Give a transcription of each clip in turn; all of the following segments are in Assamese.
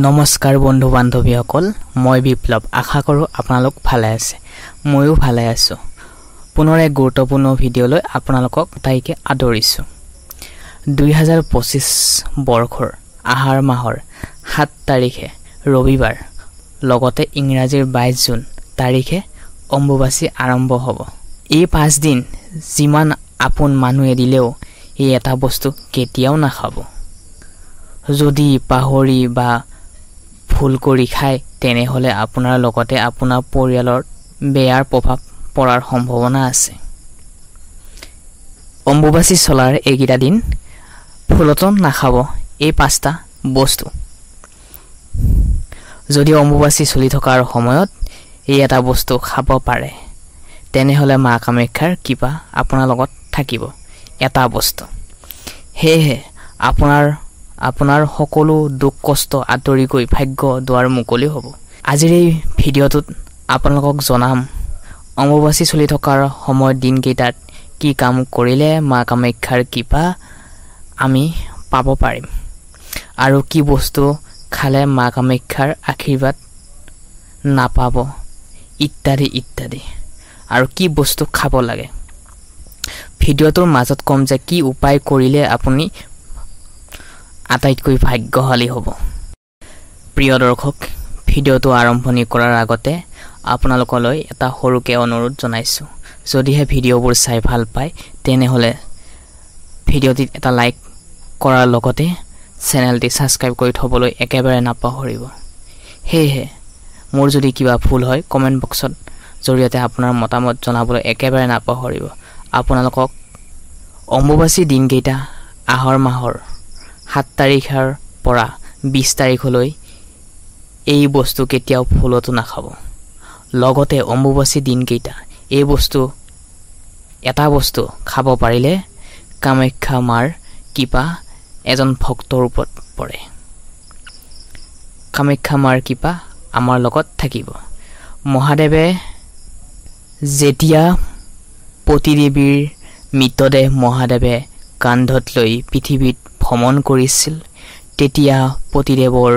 নমস্কাৰ বন্ধু বান্ধৱীসকল মই বিপ্লৱ আশা কৰো আপোনালোক ভালে আছে ময়ো ভালে আছো পুনৰ এক গুৰুত্বপূৰ্ণ ভিডিঅলৈ আপোনালোকক তাইকে আদৰিছো 2025 বৰ্ষৰ আহাৰ মাহৰ 7 তাৰিখে ৰবিবাৰ লগতে ইংৰাজীৰ 22 জুন তাৰিখে অম্বুবাচী আৰম্ভ হ'ব এই 5 দিন যিমান আপোন মানুহে দিলেও এই এটা বস্তু কেতিয়াও নাখাব যদি পাহৰি বা ফুল কৰি খায় তেনেহলে আপোনাৰ লগতে আপোনাৰ পৰিয়ালৰ বেয়াৰ প্ৰভাৱ পৰাৰ সম্ভাৱনা আছে অম্বুবাচী চলাৰ এইকেইটা দিন ফুলতন নাখাব এই 5টা বস্তু যদি অম্বুবাচী চলি থকাৰ সময়ত এই এটা বস্তু খাব পাৰে তেনেহলে মা কামাখ্যাৰ কৃপা আপোনাৰ লগত থাকিব এটা বস্তু হেহে আপোনাৰ সকলো দুখ কষ্ট আঁতৰি গৈ ভাগ্য দুৱাৰ মুকলি হ'ব আজিৰ এই ভিডিঅ'টোত আপোনালোকক জনাম অম্বুবাচী চলি থকাৰ সময় দিন কেইটাত কি কাম কৰিলে মা কামাখ্যাৰ কৃপা আমি পাব পাৰিম আৰু কি বস্তু খালে মা কামাখ্যাৰ আশীৰ্বাদ নাপাব ইত্যাদি ইত্যাদি আৰু কি বস্তু খাব লাগে ভিডিঅ'টোৰ মাজত কম যে কি উপায় কৰিলে আপুনি আটাইতকৈ ভাগ্যশালী হ'ব প্ৰিয় দৰ্শক ভিডিঅ'টো আৰম্ভণি কৰাৰ আগতে আপোনালোকলৈ এটা সৰুকে অনুৰোধ জনাইছো যদিহে ভিডিঅ'বোৰ চাই ভাল পায় তেনেহলে ভিডিঅ'টিত এটা লাইক কৰাৰ লগতে চেনেলটি সাবস্ক্ৰাইব কৰি থবলৈ একেবাৰে নাপাহৰিব হেহে মোৰ যদি কিবা ভুল হয় কমেন্ট বক্সত জৰিয়তে আপোনাৰ মতামত জনাবলৈ একেবাৰে নাপাহৰিব আপোনালোকক অম্বুবাচী দিনকেইটা আহৰ মাহৰ 7 তাৰিখৰ পৰা 20 তাৰিখলৈ এই বস্তু কেতিয়াও ফুলতো নাখাব লগতে অম্বুবাচী দিনকেইটা এই বস্তু এটা বস্তু খাব পাৰিলে কামাখ্যা মাৰ কৃপা এজন ভক্তৰ ওপৰত পৰে কামাখ্যা মাৰ কৃপা আমাৰ লগত থাকিব মহাদেৱে যেতিয়া পতিদেৱীৰ মৃতদেহ মহাদেৱে কান্ধত লৈ পৃথিৱীত ভ্ৰমণ কৰিছিল তেতিয়া পতিদেৱৰ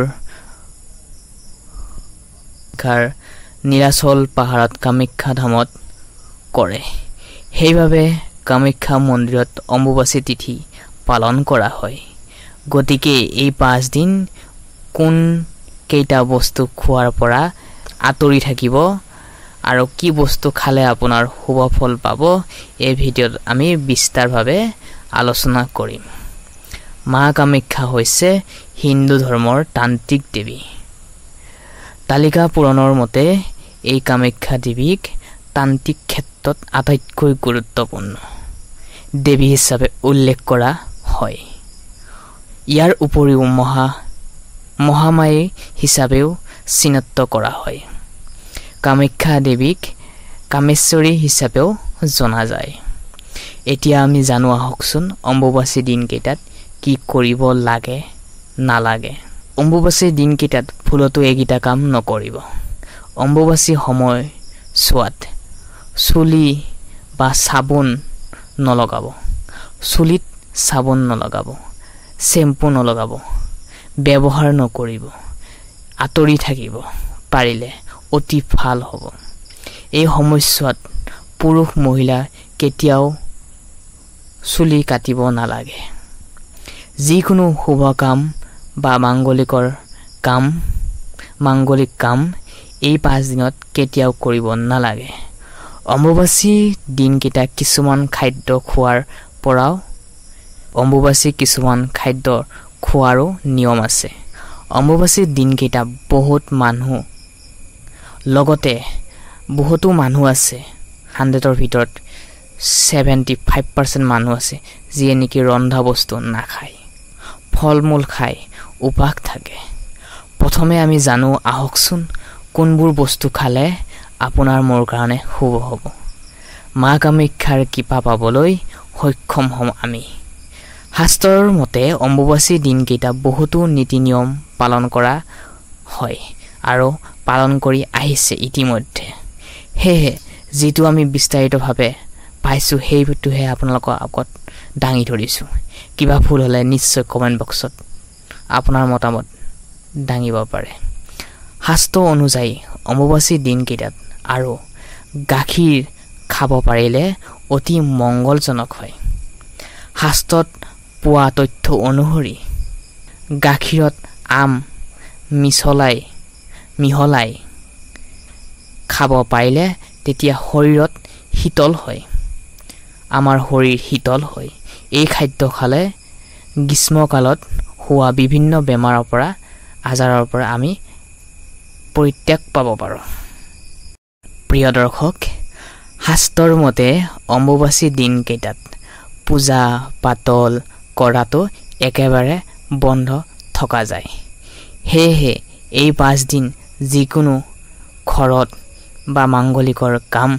নীলাচল পাহাৰত কামাখ্যা ধামত কৰে সেইভাবে কামাখ্যা মন্দিৰত অম্বুবাচী তিথি পালন কৰা হয় গতিকে এই 5 দিন কোন কেইটা বস্তু খোৱাৰ পৰা আঁতৰি থাকিব আৰু কি বস্তু খালে আপোনাৰ শুভ ফল পাব এই ভিডিঅ'ত আমি বিস্তাৰভাৱে আলোচনা কৰিম মা কামাখ্যা হৈছে হিন্দু ধৰ্মৰ তান্ত্ৰিক দেৱী তালিকা পুৰাণৰ মতে এই কামাখ্যা দেৱীক তান্ত্ৰিক ক্ষেত্ৰত আটাইতকৈ গুৰুত্বপূৰ্ণ দেৱী হিচাপে উল্লেখ কৰা হয় ইয়াৰ উপৰিও মহামায়া হিচাপেও চিনাক্ত কৰা হয় কামাখ্যা দেৱীক কামেশ্বৰী হিচাপেও জনা যায় এতিয়া আমি জানো আহকচোন অম্বুবাচী দিনকেইটাত কি কৰিব লাগে নালাগে অম্বুবাচী দিনকেইটাত ফুলতো এগিটা কাম নকৰিব অম্বুবাচী সময় সোৱাত চুলি বা সাবুন নলগাব চুলিত সাবুন নলগাব শ্যাম্পু নলগাব ব্যৱহাৰ নকৰিব আঁতৰি থাকিব পাৰিলে অতি ভাল হ'ব এই সময়ছোৱাত পুৰুষ মহিলা কেতিয়াও চুলি কাটিব নালাগে যিকোনো শুভ কাম বা মাঙ্গলিক কাম এই 5 দিনত কেতিয়াও কৰিব নালাগে অম্বুবাচী দিনকেইটা কিছুমান খাদ্য খোৱাৰ পৰাও অম্বুবাচী কিছুমান খাদ্য খোৱাৰো নিয়ম আছে অম্বুবাচী দিনকেইটা বহুতো মানুহ আছে 100ৰ ভিতৰত 75% মানুহ আছে যিয়ে নেকি ৰন্ধা বস্তু নাখায় ফলমূল খায় উপাস থাকে প্ৰথমে আমি জানো আহকচোন কোনবোৰ বস্তু খালে আপোনাৰ মোৰ কাৰণে শুভ হ'ব মা কামাখ্যাৰ কৃপা পাবলৈ সক্ষম হ'ম আমি শাস্ত্ৰৰ মতে অম্বুবাচী দিনকেইটা বহুতো নীতি নিয়ম পালন কৰা হয় আৰু পালন কৰি আহিছে ইতিমধ্যে হেহে যেটো আমি বিস্তাৰিতভাৱে পাইছো সেইটোহে আপোনালোকৰ আগত দাঙি ধৰিছো কিবা ভুল হলে নিশ্চয় কমেন্ট বক্সত আপোনাৰ মতামত দাঙিব পাৰে শাস্ত্ৰ অনুযায়ী অম্বুবাচী দিনকেইটাত আৰু গাখীৰ খাব পাৰিলে অতি মংগলজনক হয় শাস্ত্ৰত পোৱা তথ্য অনুসৰি গাখীৰত আম মিহলাই খাব পাৰিলে তেতিয়া শৰীৰত শীতল হয় আমাৰ শৰীৰ শীতল হয় এই খাদ্য খালে গ্ৰীষ্মকালত হোৱা বিভিন্ন বেমাৰৰ পৰা আজাৰৰ পৰা আমি পৰিত্ৰাগ পাব পাৰোঁ প্ৰিয় দৰ্শক শাস্ত্ৰৰ মতে অম্বুবাচী দিনকেইটাত পূজা পাতল কৰাটো একেবাৰে বন্ধ থকা যায় সেয়েহে এই 5 দিন যিকোনো ঘৰত বা মাংগলিকৰ কাম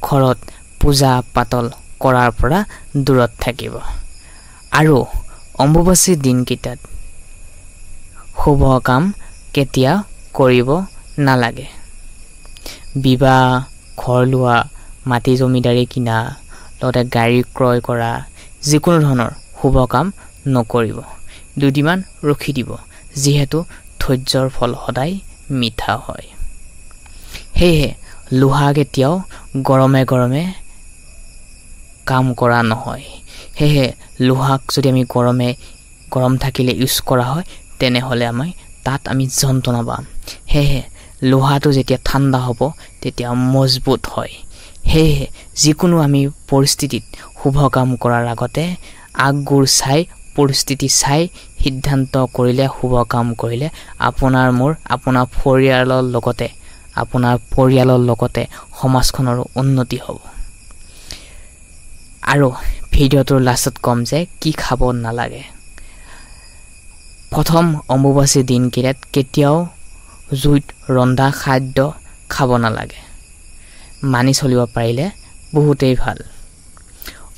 ঘৰত পূজা পাতল কৰাৰ পৰা দূৰত থাকিব আৰু অম্বুবাচী দিনকেইটাত শুভ কাম কেতিয়া কৰিব নালাগে বিবাহ ঘৰ লোৱা মাটি জমিদাৰি কিনা লগতে গাড়ী ক্ৰয় কৰা যিকোনো ধৰণৰ শুভ কাম নকৰিব দুদিনমান ৰখি দিব যিহেতু ধৈৰ্যৰ ফল সদায় মিঠা হয় সেয়ে লোহা কেতিয়াও গৰমে কাম কৰা নহয় সেয়ে লোহাক যদি আমি গৰম থাকিলে ইউজ কৰা হয় তেনেহলে তাত আমি যন্ত্ৰণা পাম সেয়ে লোহাটো যেতিয়া ঠাণ্ডা হ'ব তেতিয়া মজবুত হয় সেয়ে যিকোনো আমি পৰিস্থিতিত শুভ কাম কৰাৰ আগতে আগগুৰ চাই পৰিস্থিতি চাই সিদ্ধান্ত কৰিলে শুভ কাম কৰিলে আপোনাৰ পৰিয়ালৰ লগতে সমাজখনৰ উন্নতি হ'ব আৰু ভিডিঅ'টোৰ লাষ্টত কম যে কি খাব নালাগে প্ৰথম অম্বুবাচী দিনকেইটাত কেতিয়াও জুইত ৰন্ধা খাদ্য খাব নালাগে মানি চলিব পাৰিলে বহুতেই ভাল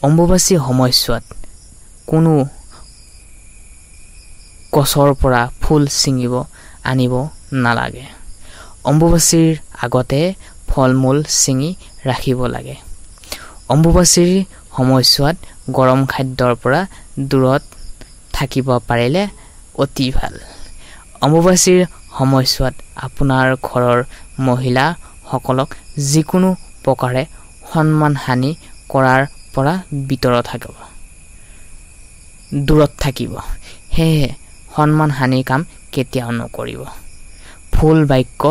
অম্বুবাচী সময়ছোৱাত কোনো গছৰ পৰা ফুল ছিঙিব আনিব নালাগে অম্বুবাচীৰ আগতে ফলমূল ছিঙি ৰাখিব লাগে অম্বুবাচীৰ সময়ছোৱাত গৰম খাদ্যৰ পৰা দূৰত থাকিব পাৰিলে অতি ভাল অম্বুবাচীৰ সময়ছোৱাত আপোনাৰ ঘৰৰ মহিলাসকলক যিকোনো প্ৰকাৰে সন্মান হানি কৰাৰ পৰা দূৰত থাকিব সেয়ে সন্মান হানিৰ কাম কেতিয়াও নকৰিব ফুল বাক্য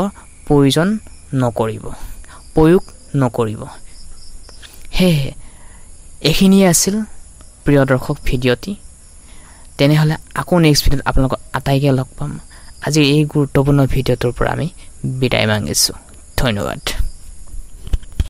প্ৰয়োগ নকৰিব সেয়ে এইখিনিয়ে আছিল প্ৰিয় দৰ্শক ভিডিঅ'টি তেনেহলে আকৌ নেক্সট ভিডিঅ'ত আপোনালোকক আটাইকে লগ পাম আজি এই গুৰুত্বপূৰ্ণ ভিডিঅ'টোৰ পৰা আমি বিদায় মাগিছো ধন্যবাদ